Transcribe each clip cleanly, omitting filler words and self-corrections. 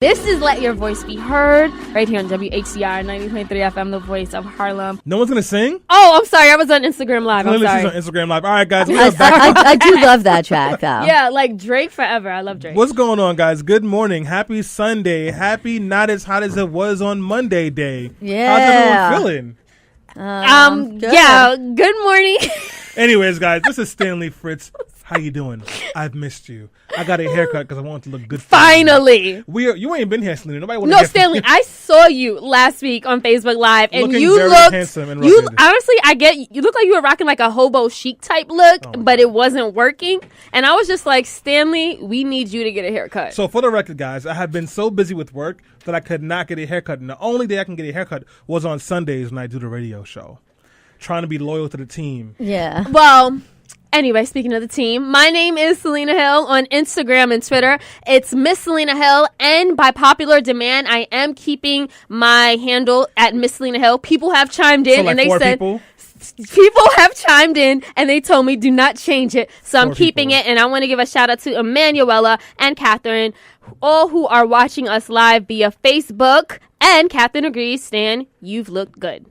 This is Let Your Voice Be Heard, right here on WHCR 90.3 FM, the voice of Harlem. No one's going to sing? Oh, I'm sorry. I was on Instagram Live. I'm sorry. She's on Instagram Live. All right, guys. I do love that track, though. Yeah, like Drake forever. I love Drake. What's going on, guys? Good morning. Happy Sunday. Happy not as hot as it was on Monday day. Yeah. How's everyone feeling? Good. Yeah, good morning. Anyways, guys, this is Stanley Fritz. How you doing? I've missed you. I got a haircut because I want to look good. Finally. You ain't been here, Selena. Nobody want No, Stanley, I saw you last week on Facebook Live, and looking you very looked handsome and you rugged. honestly, you look like you were rocking like a hobo chic type look, but it wasn't working. And I was just like, Stanley, we need you to get a haircut. So for the record, guys, I have been so busy with work that I could not get a haircut. And the only day I can get a haircut was on Sundays when I do the radio show. Trying to be loyal to the team. Yeah. Well, anyway, speaking of the team, my name is Selena Hill on Instagram and Twitter. It's Miss Selena Hill, and by popular demand, I am keeping my handle at Miss Selena Hill. People have chimed in, So like and they four said people have chimed in, and they told me do not change it. So I'm keeping it, and I want to give a shout out to Emanuela and Catherine, all who are watching us live via Facebook. And Catherine agrees, Stan, you've looked good.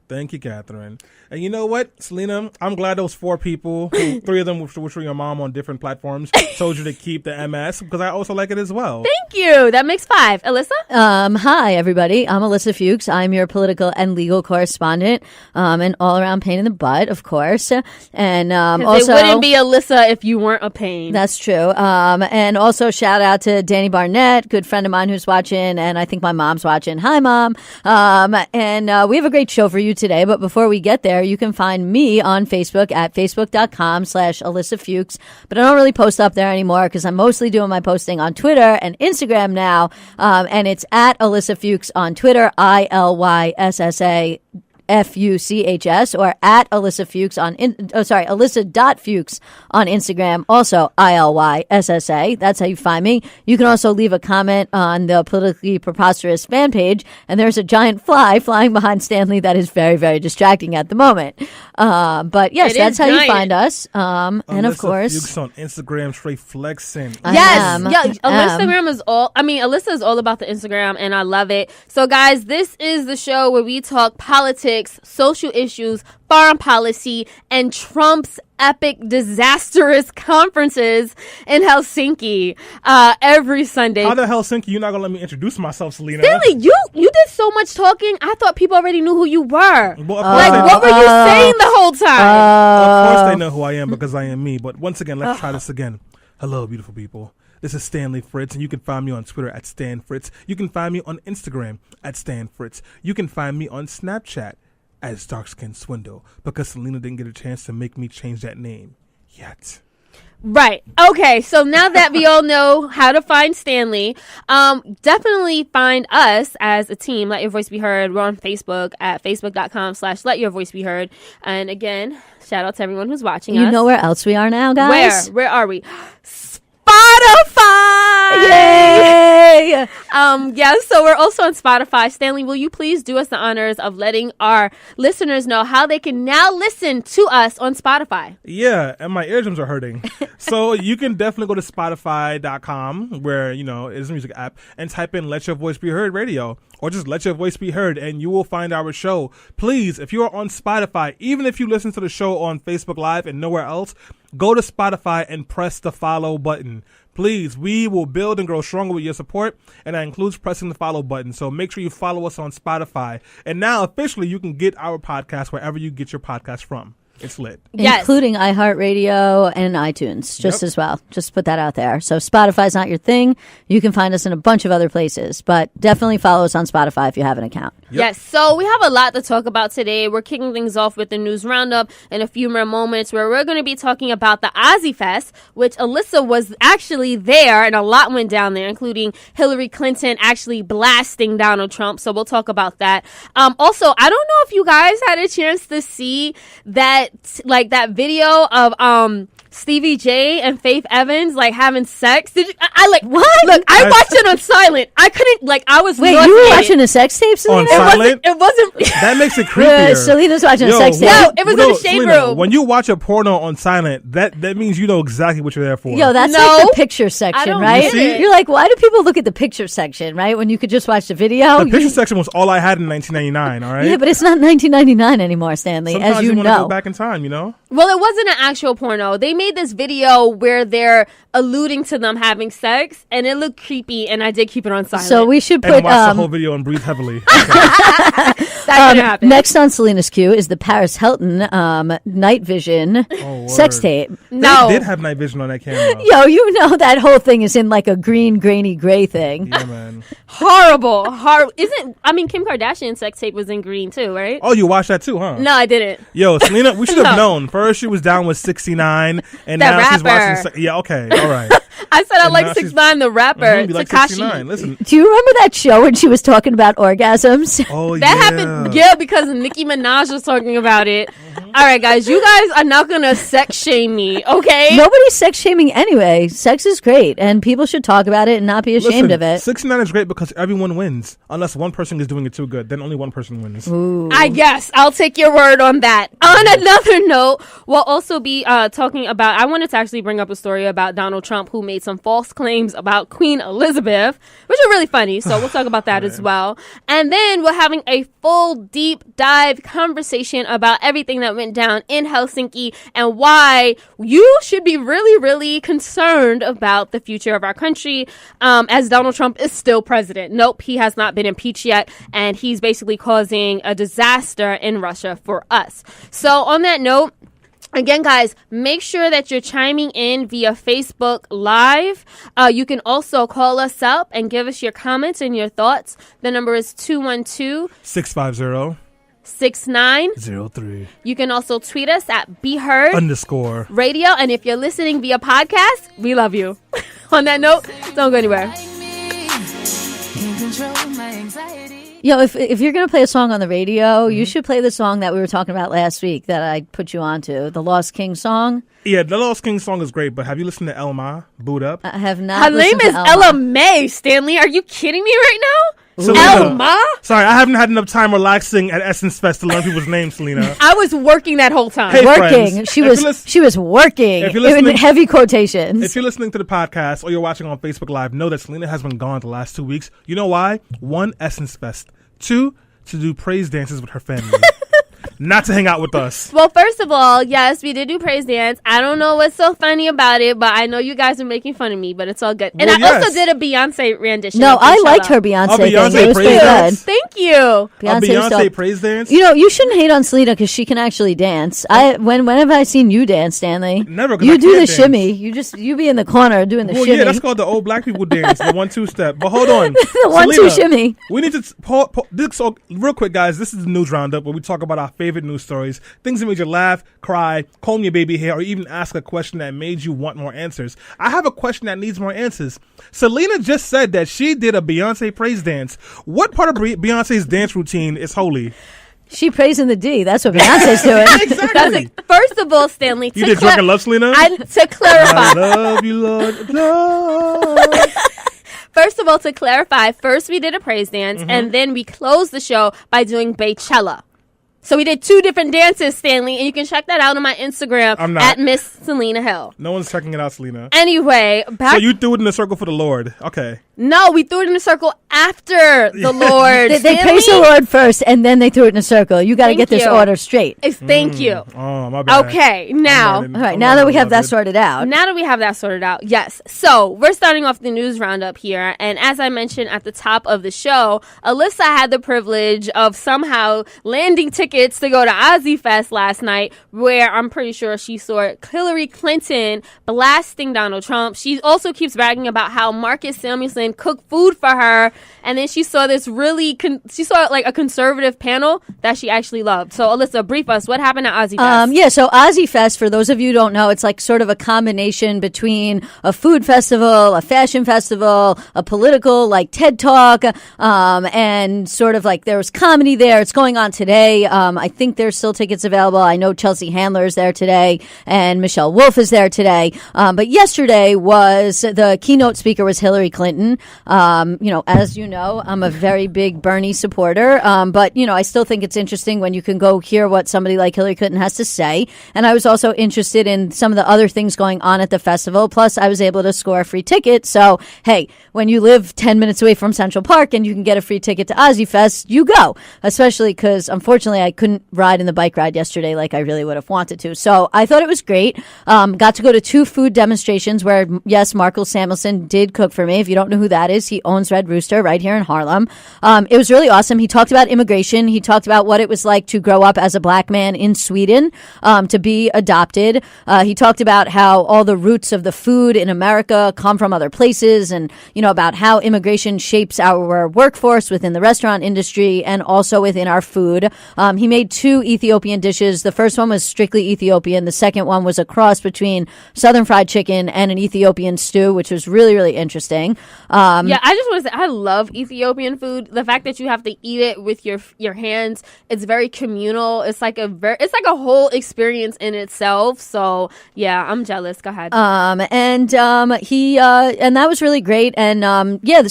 Thank you, Catherine. And you know what, Selena? I'm glad those four people, three of them which were your mom on different platforms, told you to keep the MS because I also like it as well. Thank you. That makes 5. Alyssa? Hi, everybody. I'm Alyssa Fuchs. I'm your political and legal correspondent, and all-around pain in the butt, of course. And also, it wouldn't be Alyssa if you weren't a pain. That's true. And also, shout out to Danny Barnett, good friend of mine who's watching, and I think my mom's watching. Hi, Mom. And we have a great show for you today. But before we get there, you can find me on Facebook at facebook.com/Alyssa Fuchs. But I don't really post up there anymore because I'm mostly doing my posting on Twitter and Instagram now. And it's at Alyssa Fuchs on Twitter, ILYSSA FUCHS, or at Alyssa Fuchs on Alyssa.Fuchs on Instagram, also ILYSSA. That's how you find me. You can also leave a comment on the Politically Preposterous fan page, and there's a giant fly flying behind Stanley that is very, very distracting at the moment. But yes, that's how you find us. And of course, Fuchs on Instagram, straight flexing. Yes, Instagram is Alyssa is all about the Instagram, and I love it. So guys, this is the show where we talk politics, social issues, foreign policy, and Trump's epic, disastrous conferences in Helsinki every Sunday. How the Helsinki? You're not going to let me introduce myself, Selena. Stanley, you did so much talking. I thought people already knew who you were. Well, what were you saying the whole time? Of course they know who I am because I am me. But once again, let's try this again. Hello, beautiful people. This is Stanley Fritz, and you can find me on Twitter at Stan Fritz. You can find me on Instagram at Stan Fritz. You can find me on Snapchat as Dark Skin Swindle because Selena didn't get a chance to make me change that name yet. Right. Okay. So now that we all know how to find Stanley, definitely find us as a team. Let Your Voice Be Heard. We're on Facebook at facebook.com/Let Your Voice Be Heard. And again, shout out to everyone who's watching us. You know where else we are now, guys? Where are we? Spotify! Yay! So we're also on Spotify. Stanley, will you please do us the honors of letting our listeners know how they can now listen to us on Spotify? Yeah, and my eardrums are hurting. So you can definitely go to Spotify.com, where, it's a music app, and type in Let Your Voice Be Heard Radio, or just Let Your Voice Be Heard, and you will find our show. Please, if you are on Spotify, even if you listen to the show on Facebook Live and nowhere else, go to Spotify and press the follow button. Please, we will build and grow stronger with your support, and that includes pressing the follow button. So make sure you follow us on Spotify. And now, officially, you can get our podcast wherever you get your podcast from. It's lit. Yes. Including iHeartRadio and iTunes, just as well. Just put that out there. So Spotify's not your thing. You can find us in a bunch of other places, but definitely follow us on Spotify if you have an account. Yep. Yes, so we have a lot to talk about today. We're kicking things off with the news roundup in a few more moments where we're going to be talking about the Ozzy Fest, which Alyssa was actually there, and a lot went down there, including Hillary Clinton actually blasting Donald Trump. So we'll talk about that. Also, I don't know if you guys had a chance to see that video of Stevie J and Faith Evans like having sex. Did you, I like what? Look, I watched it on silent. I couldn't like. I was Wait, you were watching a sex tape, Selena? On silent? It wasn't. That makes it creepier. Selena's watching a sex tape. No, it was in the shade Selena, room. When you watch a porno on silent, that means you know exactly what you're there for. Yo, that's No. like the picture section, don't right? get it. You're like, why do people look at the picture section, right? When you could just watch the video. The picture section was all I had in 1999. All right. Yeah, but it's not 1999 anymore, Stanley. Sometimes as you want to know. go back in time, you know. Well, it wasn't an actual porno. They made this video where they're alluding to them having sex, and it looked creepy. And I did keep it on silent. So we should And put watch the whole video and breathe heavily. Okay. that didn't happen. next on Selena's queue is the Paris Hilton night vision sex word. tape. No, They did have night vision on that camera. Yo, you know that whole thing is in like a green, grainy, gray thing. Yeah, man. horrible. Isn't? I mean, Kim Kardashian's sex tape was in green too, right? Oh, you watched that too, huh? No, I didn't. Yo, Selena, we should have No. known. First, she was down with 69, and That now she's rapper. watching. Yeah, okay, all right. I said I And like now 6ix9ine, the rapper, Mhm, you like Tekashi. 69. Listen. Do you remember that show when she was talking about orgasms? Oh, That happened, yeah, because Nicki Minaj was talking about it. All right, guys, you guys are not gonna sex shame me, okay? Nobody's sex shaming anyway. Sex is great, and people should talk about it and not be ashamed of it. 69 is great because everyone wins. Unless one person is doing it too good, then only one person wins. I guess I'll take your word on that. On another note, we'll also be talking about. I wanted to actually bring up a story about Donald Trump, who made some false claims about Queen Elizabeth, which are really funny. So we'll talk about that as well. And then we're having a full deep dive conversation about everything that went down in Helsinki and why you should be really, really concerned about the future of our country, as Donald Trump is still president. Nope, he has not been impeached yet, and he's basically causing a disaster in Russia for us. So on that note, again, guys, make sure that you're chiming in via Facebook Live. You can also call us up and give us your comments and your thoughts. The number is 212 650 6903. You can also tweet us at BeHeard _ Radio. And if you're listening via podcast, we love you. On that note, don't go anywhere. Yo, if you're going to play a song on the radio, you should play the song that we were talking about last week that I put you onto, the Lost King song. Yeah, the Lost King song is great, but have you listened to Elma, Boot Up? I have not. Her name listened to is Ella May, Stanley. Are you kidding me right now? Selena. Elma? Sorry, I haven't had enough time relaxing at Essence Fest to learn people's names, Selena. I was working that whole time. Hey, Working. friends, She if was she was working. if you're In listening- heavy quotations. If you're listening to the podcast or you're watching on Facebook Live, know that Selena has been gone the last 2 weeks. You know why? 1, Essence Fest. 2, to do praise dances with her family. Not to hang out with us. Well, first of all, yes, we did do praise dance. I don't know what's so funny about it, but I know you guys are making fun of me, but it's all good. And Well, I yes. also did a Beyonce rendition. No, of I Coachella. liked her Beyonce Oh, thing. Beyonce It was praise pretty dance? good. Thank you. A Beyonce was Beyonce dope. praise dance? You know, you shouldn't hate on Selena because she can actually dance. Whenever I seen you dance, Stanley, Never, 'cause you I do the can't dance. shimmy. You be in the corner doing the Well, shimmy. yeah, that's called the old black people dance, the 1-2 step. But hold on. The 1-2 shimmy. We need to, so real quick, guys, this is the news roundup where we talk about our favorite news stories, things that made you laugh, cry, comb your baby hair, or even ask a question that made you want more answers. I have a question that needs more answers. Selena just said that she did a Beyonce praise dance. What part of Beyonce's dance routine is holy? She praising the D. That's what Beyonce's doing. Exactly. First of all, Stanley, You did Drunk and Love, Selena? to clarify, I love you, Lord. Lord. first of all, to clarify, first we did a praise dance, and then we closed the show by doing Beychella. So we did 2 different dances, Stanley, and you can check that out on my Instagram I'm not. at Miss Selena Hill. No one's checking it out, Selena. Anyway, back. So you threw it in a circle for the Lord. Okay. No, we threw it in a circle after the Lord. They praised the Lord first, and then they threw it in a circle. You got to Thank get this you. order straight. Thank you. Oh, my bad. Okay, now. All right, now that we have that sorted out. Now that we have that sorted out, yes. So we're starting off the news roundup here. And as I mentioned at the top of the show, Alyssa had the privilege of somehow landing tickets to go to Ozzy Fest last night, where I'm pretty sure she saw Hillary Clinton blasting Donald Trump. She also keeps bragging about how Marcus Samuelsson and cook food for her. And then she saw this she saw like a conservative panel that she actually loved. So Alyssa, brief us. What happened at Ozzy Fest? So Ozzy Fest, for those of you who don't know, it's like sort of a combination between a food festival, a fashion festival, a political like TED Talk, and sort of like there was comedy there. It's going on today. I think there's still tickets available. I know Chelsea Handler is there today and Michelle Wolf is there today. But yesterday was the keynote speaker was Hillary Clinton. As you know, I'm a very big Bernie supporter. But I still think it's interesting when you can go hear what somebody like Hillary Clinton has to say. And I was also interested in some of the other things going on at the festival. Plus, I was able to score a free ticket. So, hey, when you live 10 minutes away from Central Park and you can get a free ticket to Ozzy Fest, you go. Especially because, unfortunately, I couldn't ride in the bike ride yesterday like I really would have wanted to. So I thought it was great. Got to go to 2 food demonstrations where, yes, Markle Samuelson did cook for me. If you don't know who that is, he owns Red Rooster right here in Harlem. It was really awesome. He talked about immigration. He talked about what it was like to grow up as a black man in Sweden, to be adopted. He talked about how all the roots of the food in America come from other places and, about how immigration shapes our workforce within the restaurant industry and also within our food. He made 2 Ethiopian dishes. The first one was strictly Ethiopian. The second one was a cross between Southern fried chicken and an Ethiopian stew, which was really, really interesting. I just want to say I love Ethiopian food. The fact that you have to eat it with your hands, it's very communal. It's like a whole experience in itself. So yeah, I'm jealous. Go ahead. And that was really great. And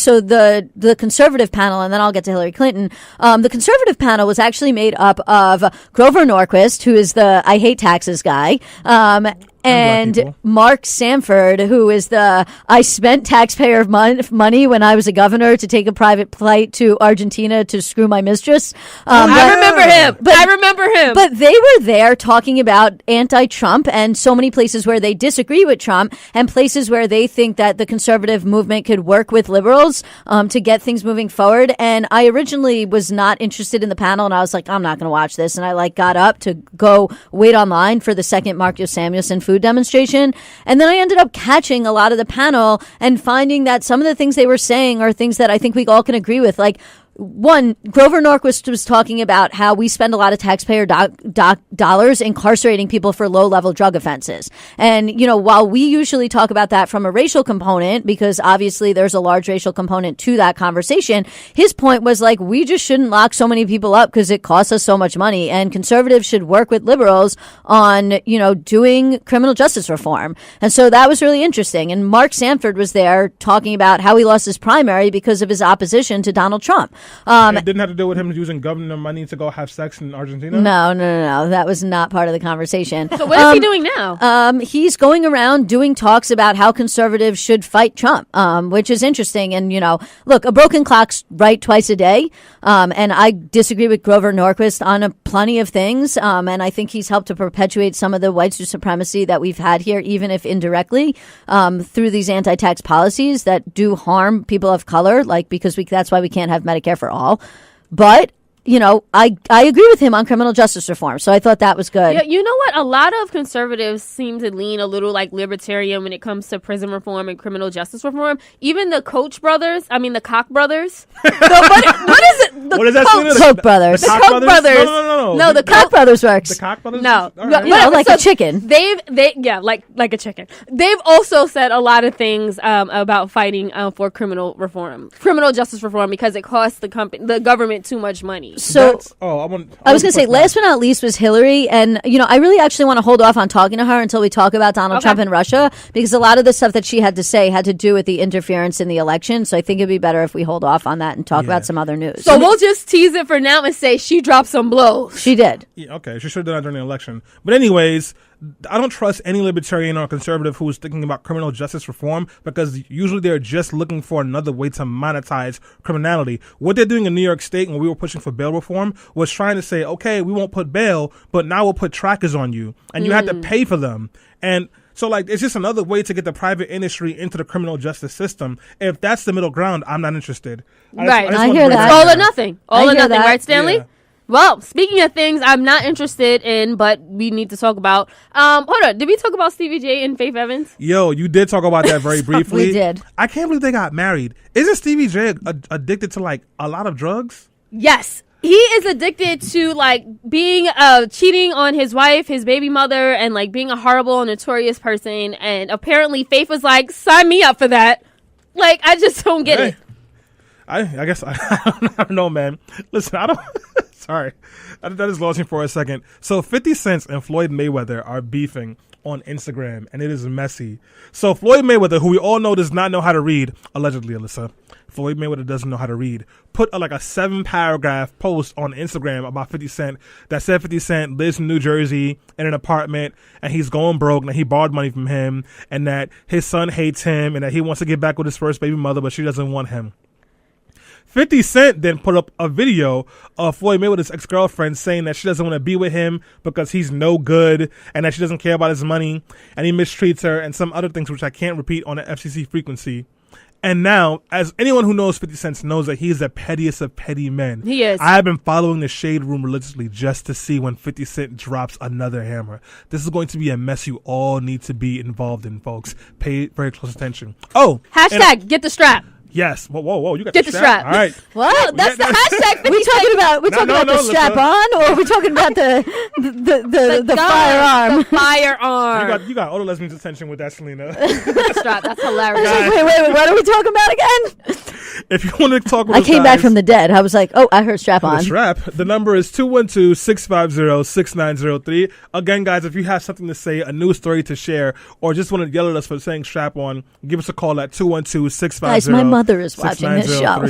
so the conservative panel, and then I'll get to Hillary Clinton. The conservative panel was actually made up of Grover Norquist, who is the I hate taxes guy. And Mark Sanford, who is I spent taxpayer money when I was a governor to take a private flight to Argentina to screw my mistress. I remember him. But they were there talking about anti-Trump and so many places where they disagree with Trump and places where they think that the conservative movement could work with liberals to get things moving forward. And I originally was not interested in the panel, and I was like, I'm not going to watch this. And I got up to go wait online for the second Marcus Samuelson food demonstration. And then I ended up catching a lot of the panel and finding that some of the things they were saying are things that I think we all can agree with. Like, one, Grover Norquist was talking about how we spend a lot of taxpayer dollars incarcerating people for low-level drug offenses. And, while we usually talk about that from a racial component, because obviously there's a large racial component to that conversation, his point was like, we just shouldn't lock so many people up because it costs us so much money. And conservatives should work with liberals on, doing criminal justice reform. And so that was really interesting. And Mark Sanford was there talking about how he lost his primary because of his opposition to Donald Trump. It didn't have to do with him using government money to go have sex in Argentina? No. That was not part of the conversation. So what is he doing now? He's going around doing talks about how conservatives should fight Trump, which is interesting. And, look, a broken clock's right twice a day. And I disagree with Grover Norquist on plenty of things. And I think he's helped to perpetuate some of the white supremacy that we've had here, even if indirectly, through these anti-tax policies that do harm people of color, because that's why we can't have Medicare for all. But I agree with him on criminal justice reform, so I thought that was good. Yeah, you know what? A lot of conservatives seem to lean a little like libertarian when it comes to prison reform and criminal justice reform. Even the Koch brothers, the Koch brothers. What is it? What is that? Koch brothers. The Koch brothers. No, the Koch brothers works. The Koch brothers? No. Right. Like a chicken. Like a chicken. They've also said a lot of things about fighting for criminal justice reform, because it costs the government too much money. So I was going to say, last but not least was Hillary. And, I really actually want to hold off on talking to her until we talk about Donald Trump and Russia, because a lot of the stuff that she had to say had to do with the interference in the election. So I think it'd be better if we hold off on that and talk about some other news. So we'll just tease it for now and say she dropped some blows. She did. Yeah, okay. She should have done that during the election. But anyways, I don't trust any libertarian or conservative who's thinking about criminal justice reform, because usually they're just looking for another way to monetize criminality. What they're doing in New York State when we were pushing for bail reform was trying to say, okay, we won't put bail, but now we'll put trackers on you and you have to pay for them. And so, it's just another way to get the private industry into the criminal justice system. If that's the middle ground, I'm not interested. I hear that. It's all or nothing. All or nothing, right, Stanley? Yeah. Well, speaking of things I'm not interested in, but we need to talk about. Hold on. Did we talk about Stevie J and Faith Evans? Yo, you did talk about that very briefly. We did. I can't believe they got married. Isn't Stevie J addicted to like a lot of drugs? Yes. He is addicted to like being cheating on his wife, his baby mother, and like being a horrible, notorious person. And apparently Faith was like, sign me up for that. Like, I just don't get it. I guess I don't know, man. Listen, I don't. Sorry, I just lost me for a second. So 50 Cent and Floyd Mayweather are beefing on Instagram, and it is messy. So Floyd Mayweather, who we all know does not know how to read, allegedly, Alyssa. Floyd Mayweather doesn't know how to read. Put like a 7-paragraph post on Instagram about 50 Cent that said 50 Cent lives in New Jersey in an apartment and he's going broke and he borrowed money from him and that his son hates him and that he wants to get back with his first baby mother, but she doesn't want him. 50 Cent then put up a video of Floyd Mayweather's ex-girlfriend saying that she doesn't want to be with him because he's no good and that she doesn't care about his money and he mistreats her and some other things which I can't repeat on the FCC frequency. And now, as anyone who knows 50 Cent knows that he's the pettiest of petty men. He is. I have been following the Shade Room religiously just to see when 50 Cent drops another hammer. This is going to be a mess you all need to be involved in, folks. Pay very close attention. Oh! Hashtag get the strap. Yes. Whoa. You got Get the the strap. strap. All right. What? That's the hashtag. We talking about the strap on, or are we talking about the gun, firearm? The firearm. You got all the lesbians' attention with that, Selena. Strap. That's hilarious. Wait. What are we talking about again? If you want to talk with I us, came back guys, from the dead. I was like, oh, I heard strap on. the strap. The number is 212-650-6903. Again, guys, if you have something to say, a news story to share, or just want to yell at us for saying strap on, give us a call at 212-650-6903. Guys, my mother is watching this show.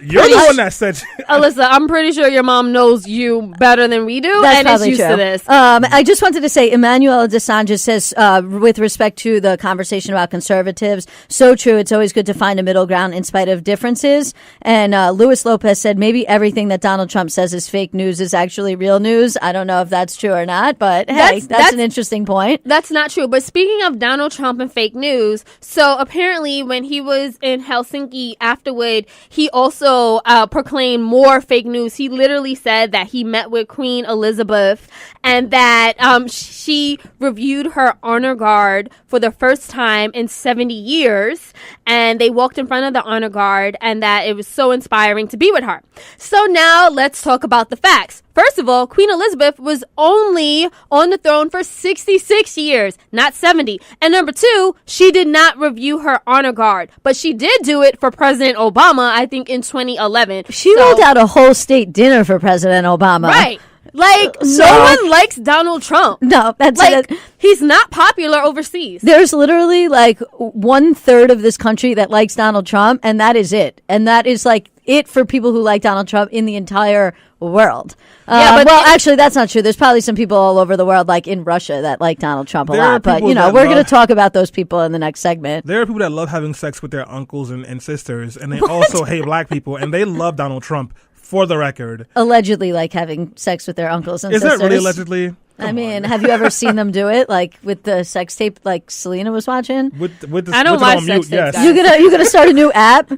You're the one that said. Alyssa, I'm pretty sure your mom knows you better than we do, That's and is probably used true. to this. I just wanted to say, Emmanuel DeSantis says, with respect to the conversation about conservatives, so true. It's always good to find a middle ground in spite of differences. And Luis Lopez said, maybe everything that Donald Trump says is fake news is actually real news. I don't know if that's true or not, but hey, that's an interesting point. That's not true. But speaking of Donald Trump and fake news, so apparently when he was in Helsinki afterward, he also proclaimed more fake news. He literally said that he met with Queen Elizabeth and that she reviewed her honor guard for the first time in 70 years. And they walked in front of the honor guard and that it was so inspiring to be with her. So now let's talk about the facts. First of all, Queen Elizabeth was only on the throne for 66 years, not 70. And number two, she did not review her honor guard, but she did do it for President Obama, I think in 2011. She rolled out a whole state dinner for President Obama. Right. Like, no one likes Donald Trump. No, that's like, he's not popular overseas. There's literally like 1/3 of this country that likes Donald Trump, and that is it. And that is like it for people who like Donald Trump in the entire world. Yeah, but actually, that's not true. There's probably some people all over the world, like in Russia, that like Donald Trump a lot. But, you know, we're going to talk about those people in the next segment. There are people that love having sex with their uncles and sisters, and they also hate black people, and they love Donald Trump, for the record. Allegedly like having sex with their uncles and sisters. Is that really allegedly? I mean, have you ever seen them do it? Like with the sex tape, like Selena was watching. I don't watch sex tapes. Yes. You gonna start a new app?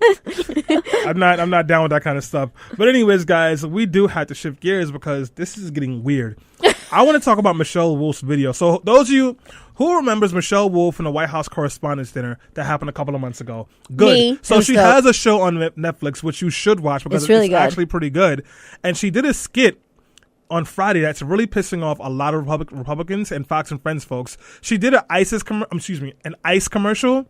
I'm not down with that kind of stuff. But anyways, guys, we do have to shift gears because this is getting weird. I want to talk about Michelle Wolf's video. So those of you who remembers Michelle Wolf from the White House Correspondents' Dinner that happened a couple of months ago? Good. Me. So she has a show on Netflix which you should watch because it's actually pretty good. And she did a skit on Friday that's really pissing off a lot of Republicans and Fox and Friends folks. She did an ICE commercial.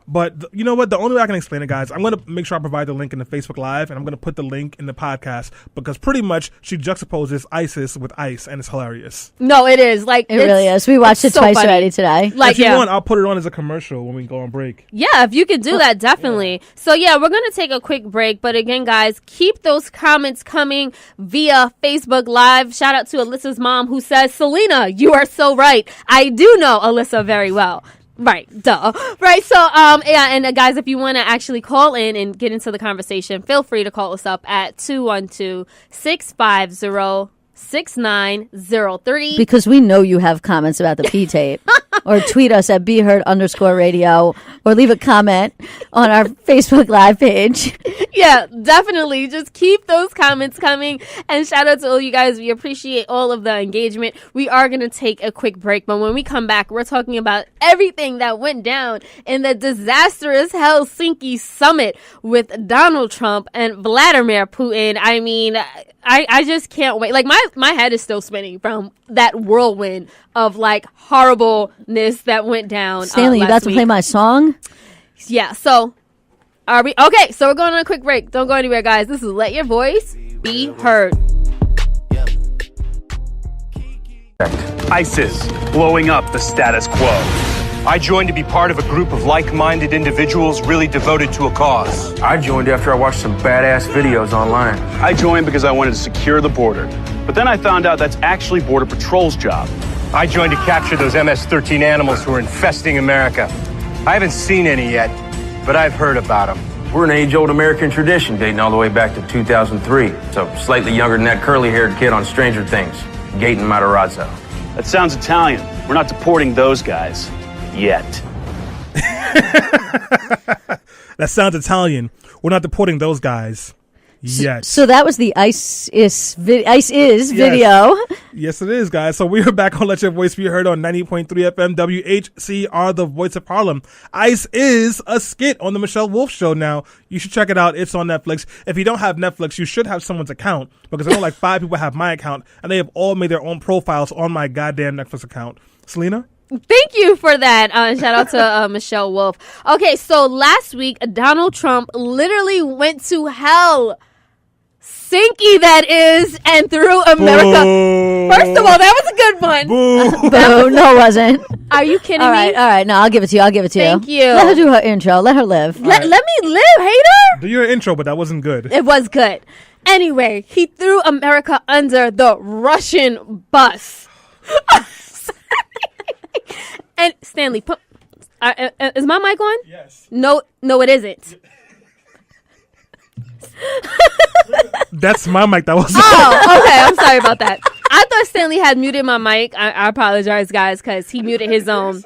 But you know what? The only way I can explain it, guys, I'm going to make sure I provide the link in the Facebook Live, and I'm going to put the link in the podcast because pretty much she juxtaposes ISIS with ICE, and it's hilarious. No, it is. Like it really is. We watched it so twice already today. Like, if you want, I'll put it on as a commercial when we go on break. Yeah, if you could do that, definitely. Yeah. So yeah, we're going to take a quick break. But again, guys, keep those comments coming via Facebook Live. Shout out to Alyssa's mom who says, Selena, you are so right. I do know Alyssa very well. Right, duh. Right, so, yeah, and guys, if you want to actually call in and get into the conversation, feel free to call us up at 212-650-6903. Because we know you have comments about the P-tape. or tweet us at BeHeard_radio, or leave a comment on our Facebook Live page. Yeah, definitely. Just keep those comments coming. And shout out to all you guys. We appreciate all of the engagement. We are going to take a quick break, but when we come back, we're talking about everything that went down in the disastrous Helsinki summit with Donald Trump and Vladimir Putin. I mean, I just can't wait. Like, my head is still spinning from that whirlwind of, like, horribleness that went down. Stanley, you about to play my song? Yeah, so are we okay? So we're going on a quick break. Don't go anywhere, guys. This is Let Your Voice Be Heard. ISIS blowing up the status quo. I joined to be part of a group of like-minded individuals really devoted to a cause. I joined after I watched some badass videos online. I joined because I wanted to secure the border. But then I found out that's actually Border Patrol's job. I joined to capture those MS-13 animals who are infesting America. I haven't seen any yet, but I've heard about them. We're an age-old American tradition dating all the way back to 2003. So slightly younger than that curly-haired kid on Stranger Things, Gaten Matarazzo. That sounds Italian. We're not deporting those guys. Yet. That sounds Italian. We're not deporting those guys yet. So that was the ICE is video. Yes, it is, guys. So we are back on Let Your Voice Be Heard on 90.3 FM WHCR, the voice of Harlem. ICE is a skit on the Michelle Wolf Show now. You should check it out. It's on Netflix. If you don't have Netflix, you should have someone's account, because I know like 5 people have my account, and they have all made their own profiles on my goddamn Netflix account. Selena? Thank you for that. Shout out to Michelle Wolf. Okay, so last week, Donald Trump literally went to hell. Helsinki, that is, and through America. Boo. First of all, that was a good one. Boo. No, it wasn't. Are you kidding all me? All right. No, I'll give it to you. Thank you. Let her do her intro. Let her live. Let me live, hater. Do your intro, but that wasn't good. It was good. Anyway, he threw America under the Russian bus. And Stanley, is my mic on? Yes. No, it isn't. That's my mic. That was. Oh, okay. I'm sorry about that. I thought Stanley had muted my mic. I apologize, guys, because he muted his own.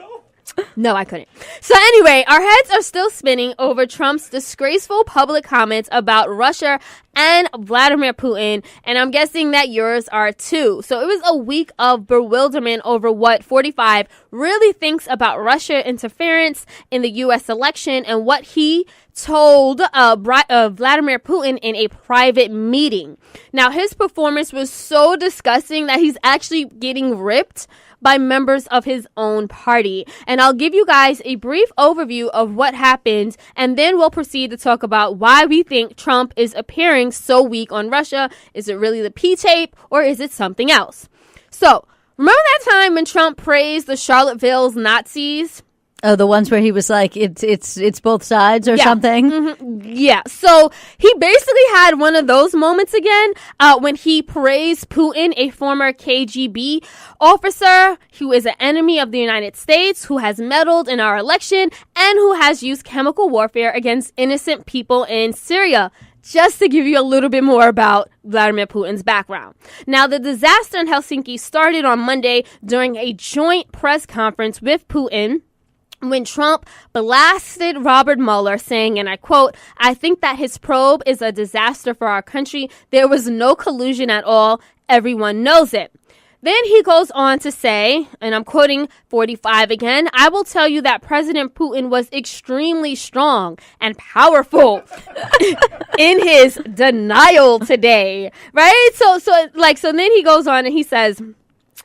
No, I couldn't. So anyway, our heads are still spinning over Trump's disgraceful public comments about Russia and Vladimir Putin, and I'm guessing that yours are too. So it was a week of bewilderment over what 45 really thinks about Russia interference in the U.S. election and what he told Vladimir Putin in a private meeting. Now, his performance was so disgusting that he's actually getting ripped by members of his own party. And I'll give you guys a brief overview of what happened, and then we'll proceed to talk about why we think Trump is appearing so weak on Russia. Is it really the P-tape, or is it something else? So, remember that time when Trump praised the Charlottesville's Nazis? Oh, the ones where he was like, it's both sides or something? Mm-hmm. Yeah. So he basically had one of those moments again when he praised Putin, a former KGB officer who is an enemy of the United States, who has meddled in our election, and who has used chemical warfare against innocent people in Syria. Just to give you a little bit more about Vladimir Putin's background. Now, the disaster in Helsinki started on Monday during a joint press conference with Putin, when Trump blasted Robert Mueller, saying, and I quote, "I think that his probe is a disaster for our country. There was no collusion at all. Everyone knows it." Then he goes on to say, and I'm quoting 45 again, "I will tell you that President Putin was extremely strong and powerful in his denial today." Right? So then he goes on and he says,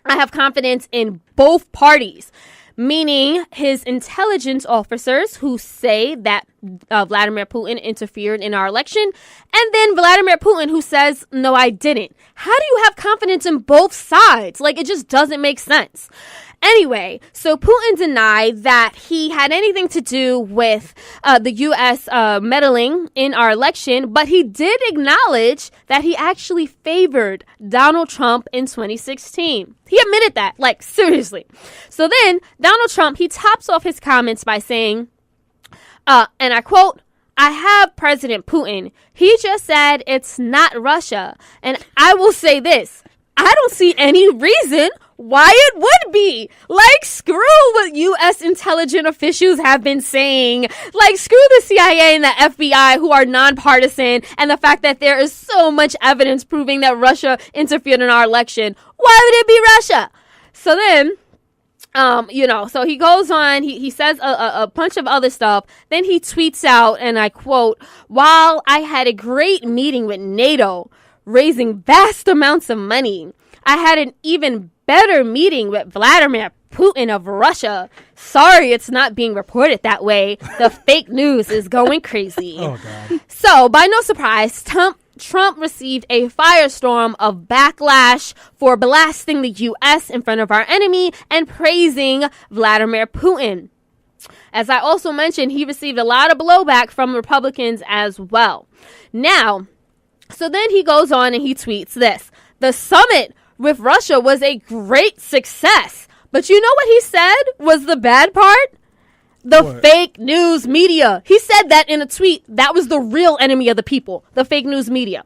"I have confidence in both parties," meaning his intelligence officers who say that Vladimir Putin interfered in our election, and then Vladimir Putin who says, "No, I didn't." How do you have confidence in both sides? Like, it just doesn't make sense. Anyway, so Putin denied that he had anything to do with the U.S. Meddling in our election, but he did acknowledge that he actually favored Donald Trump in 2016. He admitted that, like, seriously. So then Donald Trump, he tops off his comments by saying, and I quote, "I have President Putin. He just said it's not Russia. And I will say this. I don't see any reason why it would be. Like, screw what U.S. intelligent officials have been saying. Like, screw the CIA and the FBI, who are nonpartisan, and the fact that there is so much evidence proving that Russia interfered in our election. Why would it be Russia? So then, so he goes on, he says a bunch of other stuff. Then he tweets out, and I quote, "While I had a great meeting with NATO, raising vast amounts of money, I had an even better meeting with Vladimir Putin of Russia. Sorry, it's not being reported that way. The fake news is going crazy." Oh, God. So, by no surprise, Trump received a firestorm of backlash for blasting the U.S. in front of our enemy and praising Vladimir Putin. As I also mentioned, he received a lot of blowback from Republicans as well. Now, so then he goes on and he tweets this: "The summit with Russia was a great success." But you know what he said was the bad part? The fake news media. He said that in a tweet. That was the real enemy of the people, the fake news media.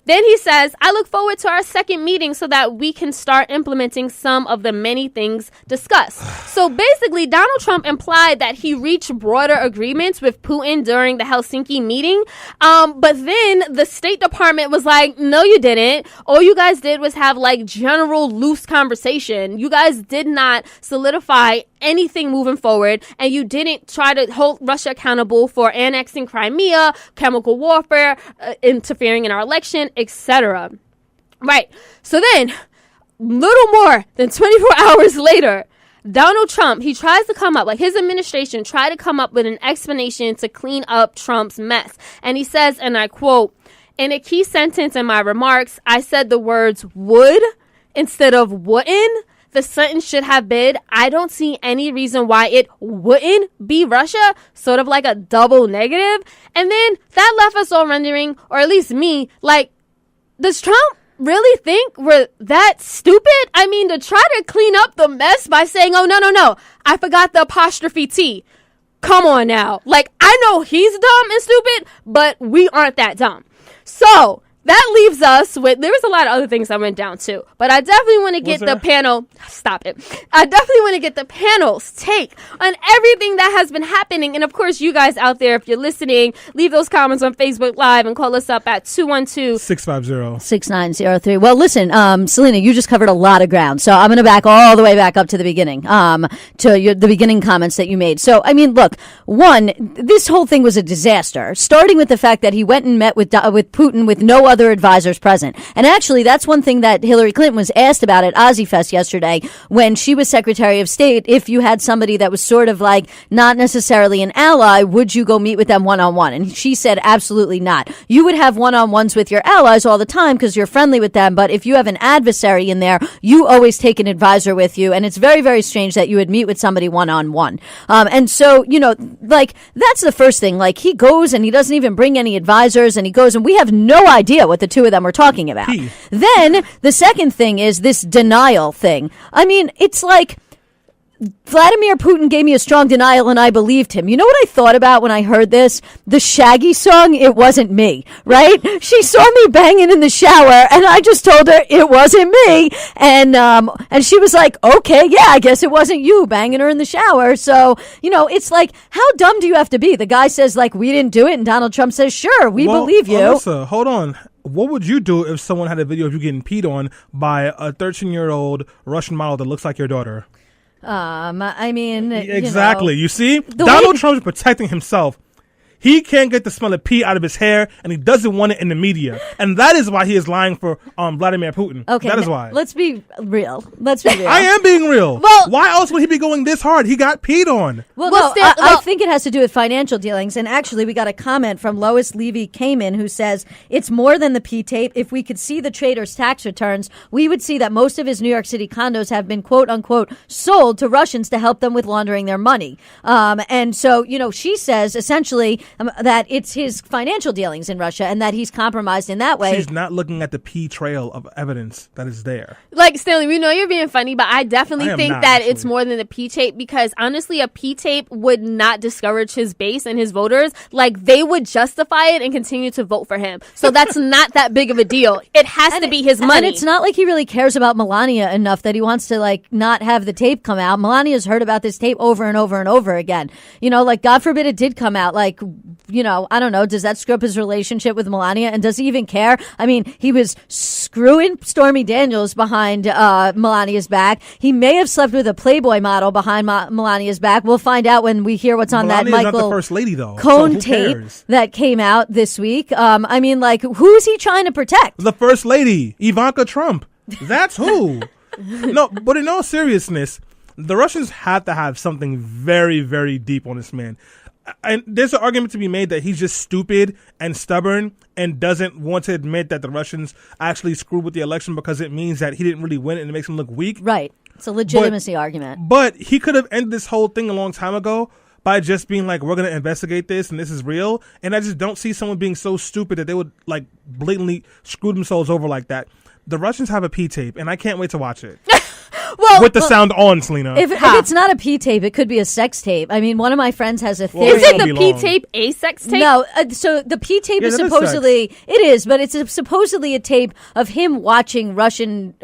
Then he says, "I look forward to our second meeting so that we can start implementing some of the many things discussed." So basically, Donald Trump implied that he reached broader agreements with Putin during the Helsinki meeting. But then the State Department was like, "No, you didn't. All you guys did was have like general loose conversation. You guys did not solidify anything moving forward, and you didn't try to hold Russia accountable for annexing Crimea, chemical warfare, interfering in our election, etc." Right. So then, little more than 24 hours later, Donald Trump, he tries to come up, like his administration tried to come up with an explanation to clean up Trump's mess. And he says, and I quote, "In a key sentence in my remarks, I said the words would instead of wouldn't. The sentence should have been, I don't see any reason why it wouldn't be Russia," sort of like a double negative. And then that left us all wondering, or at least me, like, does Trump really think we're that stupid? I mean, to try to clean up the mess by saying, "Oh, no, I forgot the apostrophe T." Come on now. Like, I know he's dumb and stupid, but we aren't that dumb. So that leaves us with, there was a lot of other things I went down to, but I definitely want to get the panel, stop it. I definitely want to get the panel's take on everything that has been happening. And of course, you guys out there, if you're listening, leave those comments on Facebook Live and call us up at 212-650-6903. Well, listen, Selena, you just covered a lot of ground. So I'm going to back all the way back up to the beginning, to the beginning comments that you made. So, I mean, look, one, this whole thing was a disaster, starting with the fact that he went and met with Putin with no other advisors present. And actually, that's one thing that Hillary Clinton was asked about at OzzyFest yesterday when she was Secretary of State. If you had somebody that was sort of like not necessarily an ally, would you go meet with them one-on-one? And she said, absolutely not. You would have one-on-ones with your allies all the time because you're friendly with them. But if you have an adversary in there, you always take an advisor with you. And it's very, very strange that you would meet with somebody one-on-one. And so, like, that's the first thing. Like, he goes and he doesn't even bring any advisors, and he goes and we have no idea what the two of them were talking about. Then the second thing is this denial thing. I mean, it's like Vladimir Putin gave me a strong denial and I believed him. You know what I thought about when I heard this? The Shaggy song, It Wasn't Me, right? She saw me banging in the shower and I just told her it wasn't me. And she was like, okay, yeah, I guess it wasn't you banging her in the shower. So, it's like, how dumb do you have to be? The guy says, like, we didn't do it. And Donald Trump says, sure, we believe you. Alyssa, hold on. What would you do if someone had a video of you getting peed on by a 13-year-old Russian model that looks like your daughter? I mean, exactly. You see, Donald Trump is protecting himself. He can't get the smell of pee out of his hair, and he doesn't want it in the media. And that is why he is lying for Vladimir Putin. Okay, that is why. Let's be real. I am being real. Well, why else would he be going this hard? He got peed on. I think it has to do with financial dealings. And actually, we got a comment from Lois Levy Kamen who says, it's more than the pee tape. If we could see the trader's tax returns, we would see that most of his New York City condos have been, quote unquote, sold to Russians to help them with laundering their money. And so, she says, essentially, that it's his financial dealings in Russia and that he's compromised in that way. She's not looking at the P trail of evidence that is there. Like, Stanley, we know you're being funny, but I definitely think that actually. It's more than the P tape, because honestly, a P tape would not discourage his base and his voters. Like, they would justify it and continue to vote for him. So that's not that big of a deal. It has to be his money. And it's not like he really cares about Melania enough that he wants to, like, not have the tape come out. Melania's heard about this tape over and over and over again. You know, like, God forbid it did come out. Like, you know, I don't know. Does that screw up his relationship with Melania? And does he even care? I mean, he was screwing Stormy Daniels behind Melania's back. He may have slept with a Playboy model behind Melania's back. We'll find out when we hear what's on Melania's that Michael not the first lady, though. Cohen so who tape cares? that came out this week. I mean, like, who is he trying to protect? The first lady, Ivanka Trump. That's who. No, but in all seriousness, the Russians have to have something very, very deep on this man. And there's an argument to be made that he's just stupid and stubborn and doesn't want to admit that the Russians actually screwed with the election because it means that he didn't really win and it makes him look weak. Right. It's a legitimacy argument. But he could have ended this whole thing a long time ago by just being like, we're going to investigate this and this is real. And I just don't see someone being so stupid that they would like blatantly screw themselves over like that. The Russians have a P tape and I can't wait to watch it. With the sound on, Selena. If it's not a P tape, it could be a sex tape. I mean, one of my friends has a theory. Isn't the P tape a sex tape? No, so the P tape is supposedly it is, but it's supposedly a tape of him watching Russian,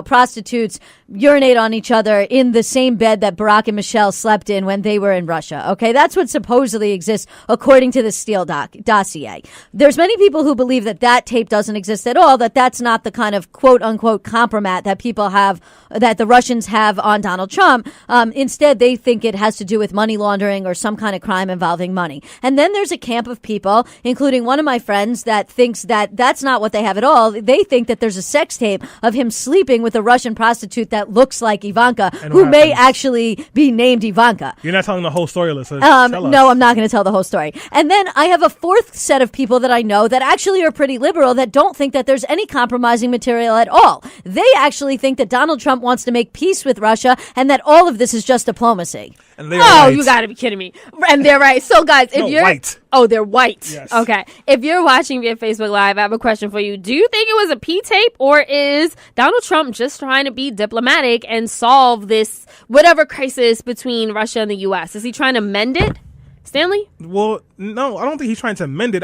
prostitutes urinate on each other in the same bed that Barack and Michelle slept in when they were in Russia. Okay, that's what supposedly exists according to the Steele dossier. There's many people who believe that tape doesn't exist at all. That's not the kind of quote unquote compromat that people have, that the Russians have on Donald Trump. Instead, they think it has to do with money laundering or some kind of crime involving money. And then there's a camp of people, including one of my friends, that thinks that that's not what they have at all. They think that there's a sex tape of him sleeping with a Russian prostitute that looks like Ivanka, who may actually be named Ivanka. You're not telling the whole story, Alyssa. No, I'm not going to tell the whole story. And then I have a fourth set of people that I know that actually are pretty liberal that don't think that there's any compromising material at all. They actually think that Donald Trump wants to make peace with Russia and that all of this is just diplomacy. And they're white. You got to be kidding me. And they're right. So, guys, if you're white. Oh, they're white. Yes. Okay. If you're watching via Facebook Live, I have a question for you. Do you think it was a P tape, or is Donald Trump just trying to be diplomatic and solve this whatever crisis between Russia and the U.S.? Is he trying to mend it, Stanley? Well, no, I don't think he's trying to mend it.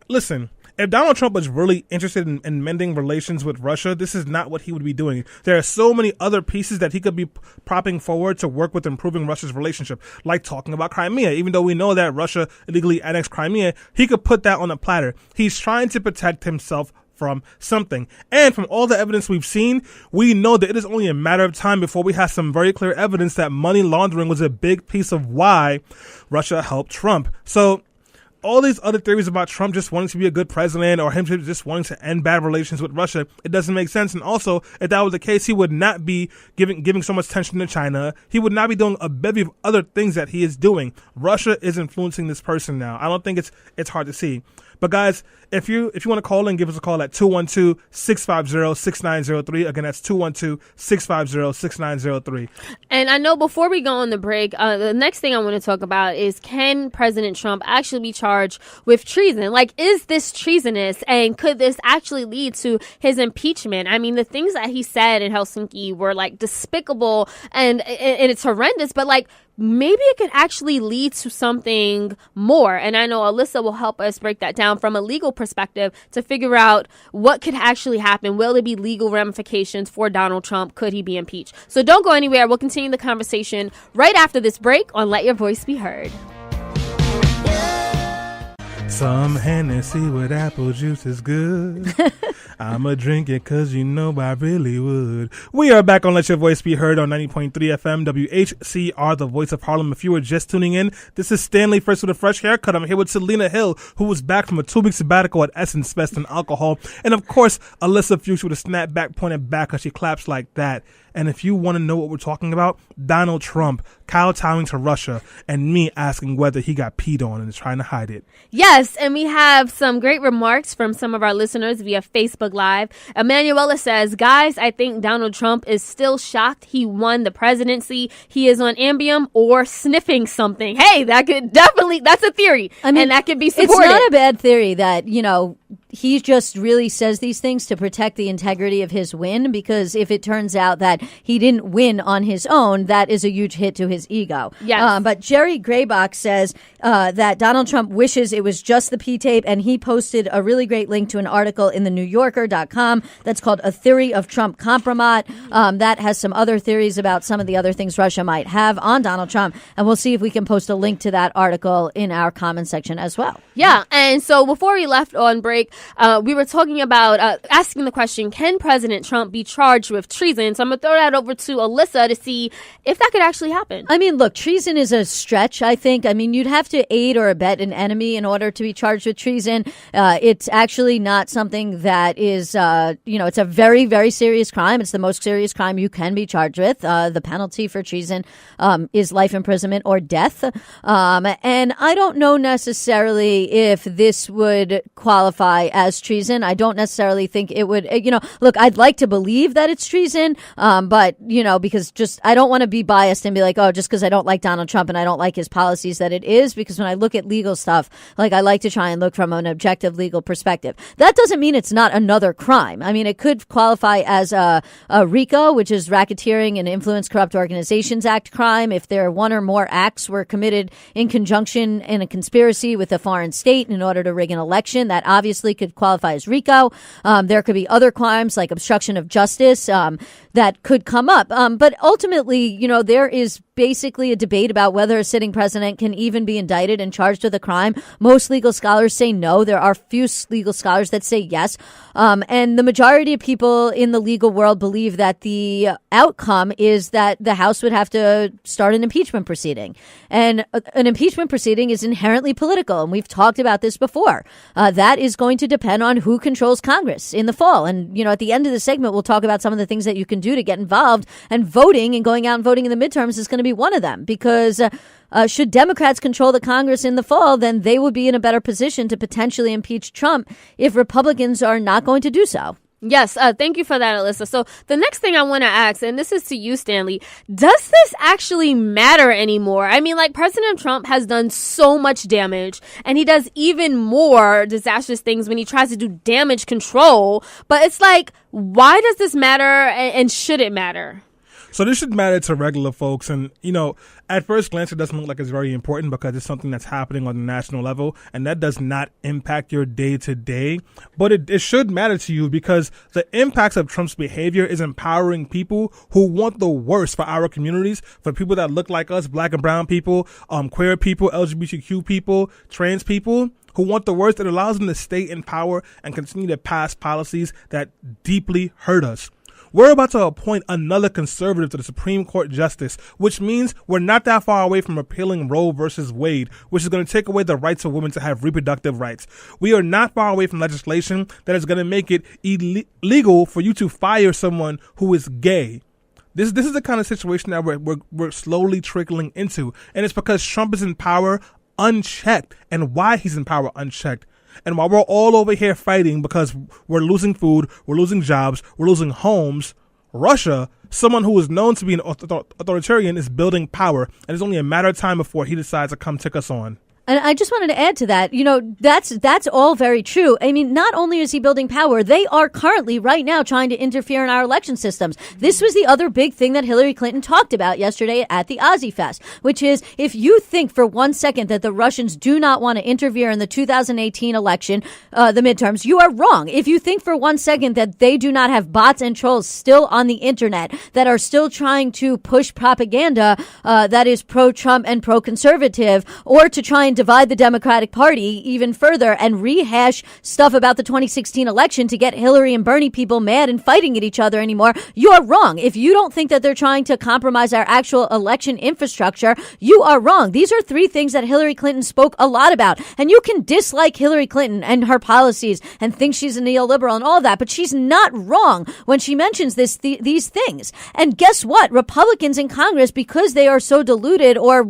Listen. If Donald Trump was really interested in mending relations with Russia, this is not what he would be doing. There are so many other pieces that he could be propping forward to work with improving Russia's relationship, like talking about Crimea. Even though we know that Russia illegally annexed Crimea, he could put that on a platter. He's trying to protect himself from something. And from all the evidence we've seen, we know that it is only a matter of time before we have some very clear evidence that money laundering was a big piece of why Russia helped Trump. So all these other theories about Trump just wanting to be a good president or him just wanting to end bad relations with Russia, it doesn't make sense. And also, if that was the case, he would not be giving so much attention to China. He would not be doing a bevy of other things that he is doing. Russia is influencing this person now. I don't think it's hard to see. But guys, if you want to call in, give us a call at 212-650-6903. Again, that's 212-650-6903. And I know before we go on the break, the next thing I want to talk about is, can President Trump actually be charged with treason? Like, is this treasonous, and could this actually lead to his impeachment? I mean, the things that he said in Helsinki were like despicable and it's horrendous, but like, maybe it could actually lead to something more. And I know Alyssa will help us break that down from a legal perspective to figure out what could actually happen. Will there be legal ramifications for Donald Trump? Could he be impeached? So don't go anywhere. We'll continue the conversation right after this break on Let Your Voice Be Heard. Some Hennessy with apple juice is good. I'ma drink it cause you know I really would. We are back on Let Your Voice Be Heard on 90.3 FM WHCR, the voice of Harlem. If you were just tuning in, this is Stanley First with a fresh haircut. I'm here with Selena Hill, who was back from a 2-week sabbatical at Essence Fest and alcohol. And of course, Alyssa Fuchs with a snapback pointed back because she claps like that. And if you want to know what we're talking about, Donald Trump kowtowing to Russia and me asking whether he got peed on and is trying to hide it. Yes, and we have some great remarks from some of our listeners via Facebook Live. Emanuela says, guys, I think Donald Trump is still shocked he won the presidency. He is on Ambien or sniffing something. Hey, that could definitely, that's a theory. And that could be supported. It's not a bad theory that, he just really says these things to protect the integrity of his win, because if it turns out that he didn't win on his own, that is a huge hit to his ego. Yes. But Jerry Graybach says that Donald Trump wishes it was just the P-tape, and he posted a really great link to an article in the NewYorker.com that's called A Theory of Trump Compromat. That has some other theories about some of the other things Russia might have on Donald Trump, and we'll see if we can post a link to that article in our comment section as well. Yeah, and so before we left on break, we were talking about asking the question, can President Trump be charged with treason? So I'm going to throw that over to Alyssa to see if that could actually happen. I mean, look, treason is a stretch, I think. I mean, you'd have to aid or abet an enemy in order to be charged with treason. It's actually not something that is, it's a very, very serious crime. It's the most serious crime you can be charged with. The penalty for treason is life imprisonment or death. And I don't know necessarily if this would qualify as treason. I don't necessarily think it would, look, I'd like to believe that it's treason, but, because I don't want to be biased and be like, oh, just because I don't like Donald Trump and I don't like his policies that it is, because when I look at legal stuff, I like to try and look from an objective legal perspective. That doesn't mean it's not another crime. I mean, it could qualify as a RICO, which is Racketeering and Influence Corrupt Organizations Act crime, if there one or more acts were committed in conjunction in a conspiracy with a foreign state in order to rig an election. That obviously could qualify as RICO. There could be other crimes like obstruction of justice that could come up. But ultimately, there is basically a debate about whether a sitting president can even be indicted and charged with a crime. Most legal scholars say no. There are few legal scholars that say yes. And the majority of people in the legal world believe that the outcome is that the House would have to start an impeachment proceeding. And an impeachment proceeding is inherently political. And we've talked about this before. That is going to depend on who controls Congress in the fall. And, at the end of the segment, we'll talk about some of the things that you can do to get involved. And voting and going out and voting in the midterms is going to be one of them, because should Democrats control the Congress in the fall, then they would be in a better position to potentially impeach Trump if Republicans are not going to do so. Yes, thank you for that, Alyssa. So the next thing I want to ask, and this is to you, Stanley, does this actually matter anymore? I mean, President Trump has done so much damage, and he does even more disastrous things when he tries to do damage control. But it's why does this matter, and should it matter? So this should matter to regular folks. And, at first glance, it doesn't look like it's very important because it's something that's happening on the national level, and that does not impact your day to day. But it should matter to you because the impacts of Trump's behavior is empowering people who want the worst for our communities, for people that look like us, black and brown people, queer people, LGBTQ people, trans people, who want the worst. It allows them to stay in power and continue to pass policies that deeply hurt us. We're about to appoint another conservative to the Supreme Court justice, which means we're not that far away from repealing Roe versus Wade, which is going to take away the rights of women to have reproductive rights. We are not far away from legislation that is going to make it illegal for you to fire someone who is gay. This is the kind of situation that we're slowly trickling into, and it's because Trump is in power unchecked, and why he's in power unchecked. And while we're all over here fighting because we're losing food, we're losing jobs, we're losing homes, Russia, someone who is known to be an authoritarian, is building power. And it's only a matter of time before he decides to come take us on. And I just wanted to add to that, that's all very true. I mean, not only is he building power, they are currently right now trying to interfere in our election systems. This was the other big thing that Hillary Clinton talked about yesterday at the Ozzy Fest, which is if you think for 1 second that the Russians do not want to interfere in the 2018 election, the midterms, you are wrong. If you think for 1 second that they do not have bots and trolls still on the internet that are still trying to push propaganda that is pro-Trump and pro-conservative, or to try and and divide the Democratic Party even further and rehash stuff about the 2016 election to get Hillary and Bernie people mad and fighting at each other anymore, you're wrong. If you don't think that they're trying to compromise our actual election infrastructure, you are wrong. These are three things that Hillary Clinton spoke a lot about. And you can dislike Hillary Clinton and her policies and think she's a neoliberal and all that, but she's not wrong when she mentions these things. And guess what? Republicans in Congress, because they are so deluded or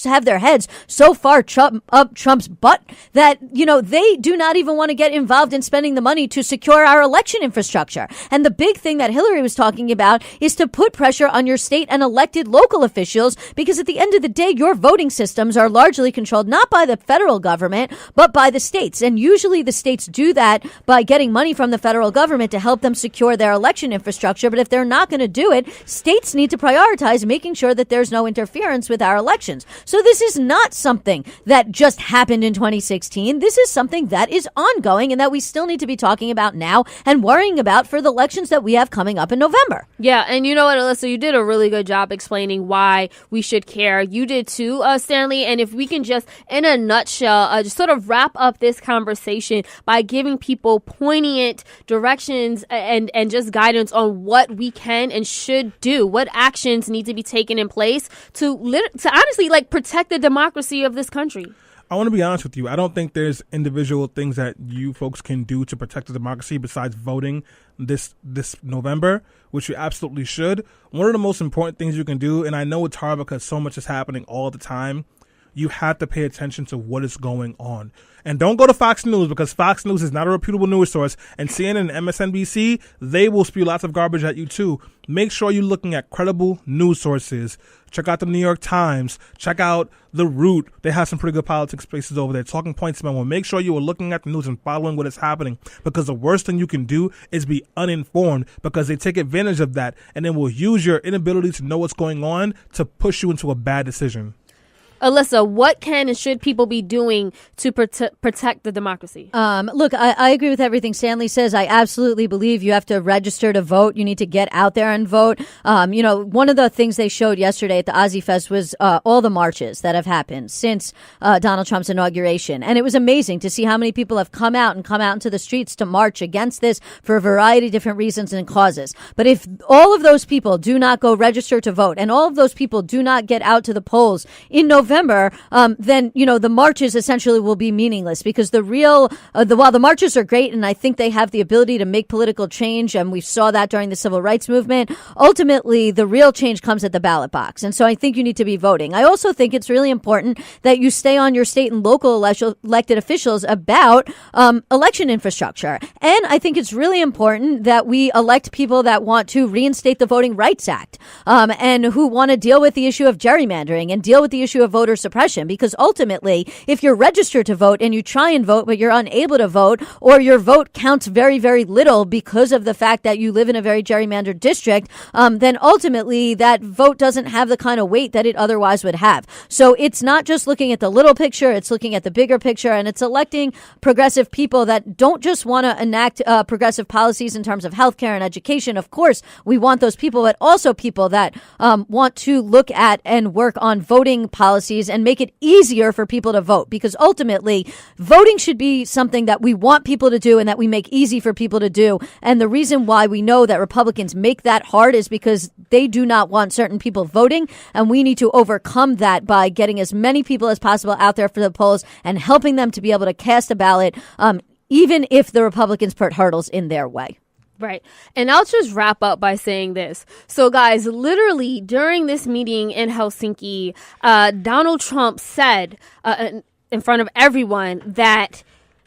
have their heads so far up Trump's butt that, they do not even want to get involved in spending the money to secure our election infrastructure. And the big thing that Hillary was talking about is to put pressure on your state and elected local officials, because at the end of the day, your voting systems are largely controlled not by the federal government, but by the states. And usually the states do that by getting money from the federal government to help them secure their election infrastructure. But if they're not going to do it, states need to prioritize making sure that there's no interference with our elections. So this is not something that just happened in 2016. This is something that is ongoing and that we still need to be talking about now and worrying about for the elections that we have coming up in November. Yeah, and you know what, Alyssa, you did a really good job explaining why we should care. You did too, Stanley. And if we can just, in a nutshell, just sort of wrap up this conversation by giving people poignant directions and just guidance on what we can and should do, what actions need to be taken in place to honestly protect the democracy of this country. I want to be honest with you. I don't think there's individual things that you folks can do to protect the democracy besides voting this November, which you absolutely should. One of the most important things you can do, and I know it's hard because so much is happening all the time, you have to pay attention to what is going on. And don't go to Fox News, because Fox News is not a reputable news source. And CNN and MSNBC, they will spew lots of garbage at you too. Make sure you're looking at credible news sources. Check out the New York Times. Check out The Root. They have some pretty good politics spaces over there. Talking Points Memo. Make sure you are looking at the news and following what is happening, because the worst thing you can do is be uninformed, because they take advantage of that and then will use your inability to know what's going on to push you into a bad decision. Alyssa, what can and should people be doing to protect the democracy? Look, I agree with everything Stanley says. I absolutely believe you have to register to vote. You need to get out there and vote. One of the things they showed yesterday at the Ozzy Fest was all the marches that have happened since Donald Trump's inauguration. And it was amazing to see how many people have come out into the streets to march against this for a variety of different reasons and causes. But if all of those people do not go register to vote, and all of those people do not get out to the polls in November, then, the marches essentially will be meaningless, because while the marches are great, and I think they have the ability to make political change, and we saw that during the civil rights movement, ultimately the real change comes at the ballot box. And so I think you need to be voting. I also think it's really important that you stay on your state and local elected officials about election infrastructure. And I think it's really important that we elect people that want to reinstate the Voting Rights Act, and who want to deal with the issue of gerrymandering and deal with the issue of voter suppression, because ultimately, if you're registered to vote and you try and vote, but you're unable to vote, or your vote counts very, very little because of the fact that you live in a very gerrymandered district, then ultimately that vote doesn't have the kind of weight that it otherwise would have. So it's not just looking at the little picture, it's looking at the bigger picture, and it's electing progressive people that don't just want to enact progressive policies in terms of healthcare and education. Of course, we want those people, but also people that want to look at and work on voting policies and make it easier for people to vote, because ultimately voting should be something that we want people to do and that we make easy for people to do. And the reason why we know that Republicans make that hard is because they do not want certain people voting, and we need to overcome that by getting as many people as possible out there for the polls and helping them to be able to cast a ballot, even if the Republicans put hurdles in their way. Right. And I'll just wrap up by saying this. So, guys, literally during this meeting in Helsinki, Donald Trump said in front of everyone that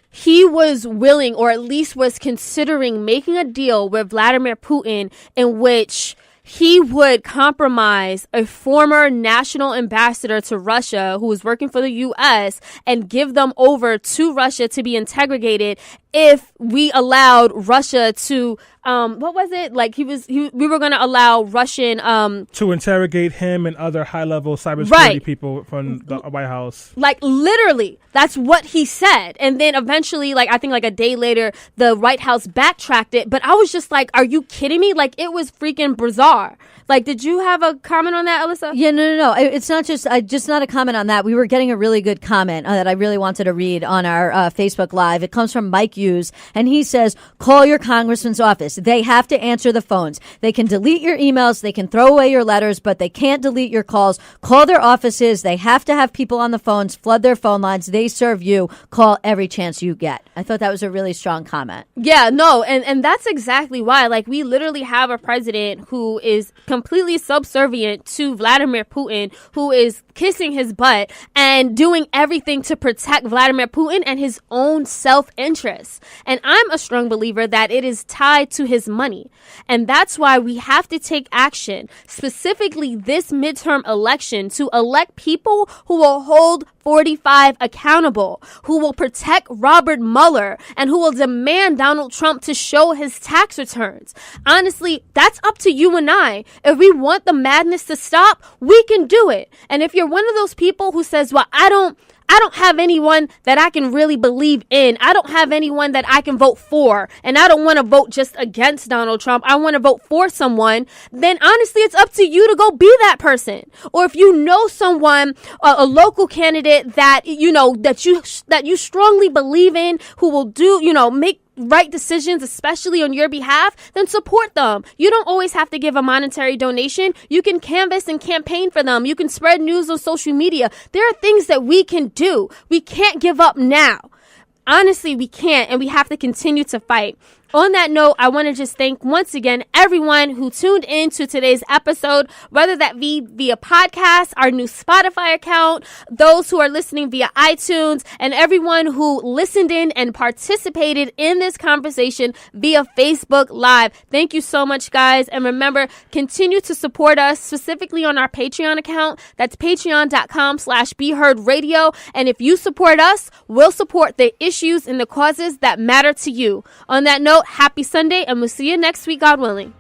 he was willing, or at least was considering, making a deal with Vladimir Putin in which he would compromise a former national ambassador to Russia who was working for the U.S. and give them over to Russia to be interrogated if we allowed Russia to what was it? Like we were going to allow Russian to interrogate him and other high-level cybersecurity people from the White House. Like literally, that's what he said. And then eventually, like I think like a day later, the White House backtracked it. But I was just like, are you kidding me? Like it was freaking bizarre. Like, did you have a comment on that, Alyssa? Yeah, no. It's not just not a comment on that. We were getting a really good comment that I really wanted to read on our Facebook Live. It comes from Mike Hughes, and he says, call your congressman's office. They have to answer the phones. They can delete your emails. They can throw away your letters, but they can't delete your calls. Call their offices. They have to have people on the phones, flood their phone lines. They serve you. Call every chance you get. I thought that was a really strong comment. Yeah, no, and that's exactly why. Like, we literally have a president who is completely subservient to Vladimir Putin, who is kissing his butt and doing everything to protect Vladimir Putin and his own self-interest. And I'm a strong believer that it is tied to his money. And that's why we have to take action, specifically this midterm election, to elect people who will hold 45 accountable, who will protect Robert Mueller, and who will demand Donald Trump to show his tax returns. Honestly, that's up to you and I. If we want the madness to stop, we can do it. And if you're one of those people who says, well, I don't have anyone that I can really believe in. I don't have anyone that I can vote for. And I don't want to vote just against Donald Trump. I want to vote for someone. Then honestly, it's up to you to go be that person. Or if you know someone, a local candidate that, you know, that you strongly believe in, who will do, you know, make right decisions, especially on your behalf, then support them. You don't always have to give a monetary donation. You can canvass and campaign for them. You can spread news on social media. There are things that we can do. We can't give up now. Honestly, we can't, and we have to continue to fight. On that note, I want to just thank once again everyone who tuned in to today's episode, whether that be via podcast, our new Spotify account, those who are listening via iTunes, and everyone who listened in and participated in this conversation via Facebook Live. Thank you so much, guys. And remember, continue to support us specifically on our Patreon account. That's patreon.com/BeHeardRadio. And if you support us, we'll support the issues and the causes that matter to you. On that note, happy Sunday, and we'll see you next week, God willing.